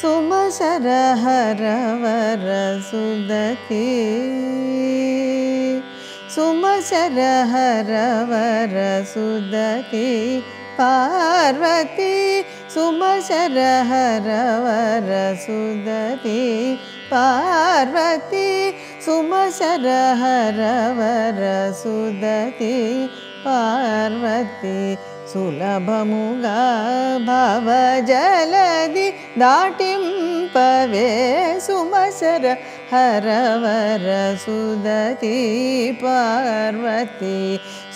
సుమశర హరవర సుదతి సుమశర హరవర సుదతి పార్వతి సుమశర హరవర సుదతి పార్వతి సుమశర హరవర సుదతి పార్వతి సులభముగా భవజలది దాటింపవే సుమశర హరవర సుదతి పార్వతి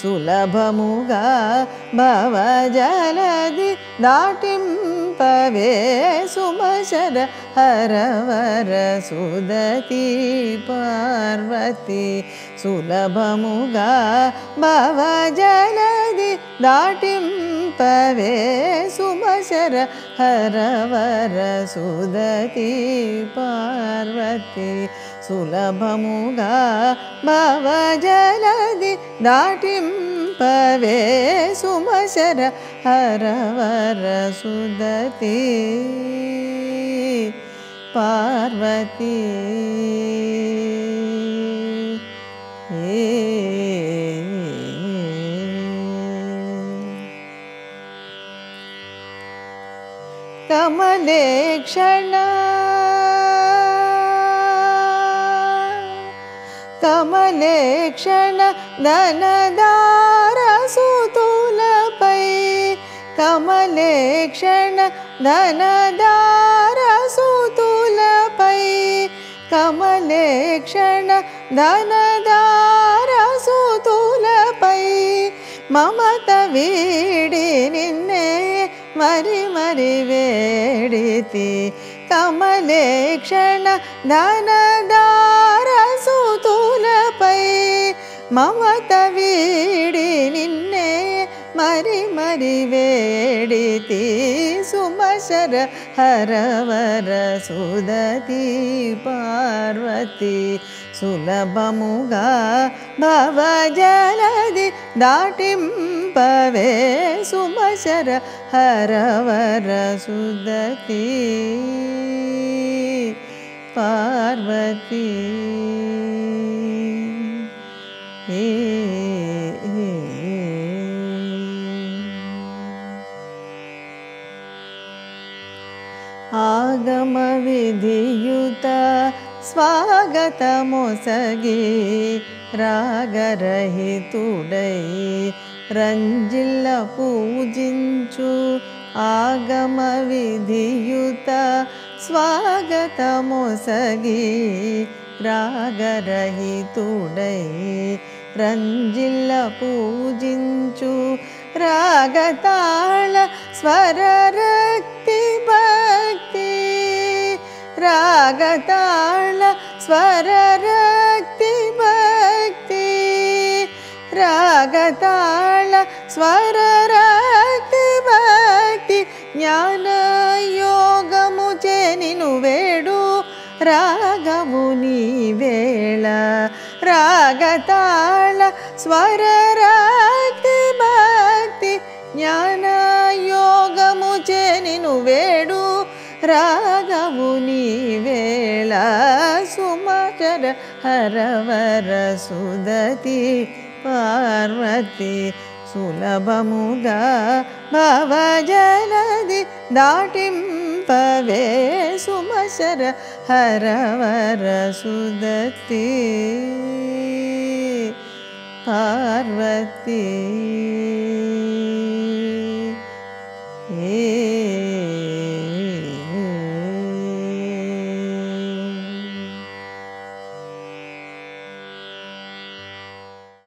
సులభముగా భవజలది దాటింపవే సుమశర హరవర సుదతి పార్వతి సులభముగా భవజలది దాటింపవే సుమశర హరవర సుదతి పార్వతి సులభముగా భవజలది దాటింపవే సుమశర హరవర సుదతి పార్వతి కమలేక్షణ కమలేక్షణ ధనదార సుతులపై కమలేక్షణ ధనదార సుతులపై కమలేక్షణ ధనదార సుతులపై మమత వీడి నిన్నే మరి మరి వేడితి కమలేక్షణ ధనదార సుతులపై మమత వీడి నిన్నే మరి మరి వేడితి సుమశర హరవర సుదతి పార్వతి సులభముగా భవజలది దాటింపవే సుమశర హరవర సుదతి పార్వతి ಆಗಮ ವಿಧಿಯುತ ಸ್ವಾಗತಮೊಸಗಿ ರಾಗರಹಿತುಡೈ ರಂಜಿಲ್ಲ ಪೂಜಿಂಚು ಆಗಮ ವಿಧಿಯುತ ಸ್ವಾಗತಮೊಸಗಿ ರಾಗರಹಿತುಡೈ ರಂಜಿಲ್ಲ ಪೂಜಿಂಚು ರಾಗತಾಳ ಸ್ವರರಕ್ತಿ ಭಕ್ತಿ ರಾಗತಾಳ ಸ್ವರರಕ್ತಿ ಭಕ್ತಿ ರಾಗತಾಳ ಸ್ವರರಕ್ತಿ ಭಕ್ತಿ ಜ್ಞಾನ ಯೋಗము చే నిను వేడు రాగము నీ వేళ రాగతాళ స్వరరక్తి భక్తి జ్ఞాన యోగము చే నిను వేడు రాగము నీ వేళ సుమశర హరవర సుదతి పార్వతి సులభముగా భవజలది దాటింపవే సుమశర హరవర సుదతి పార్వతి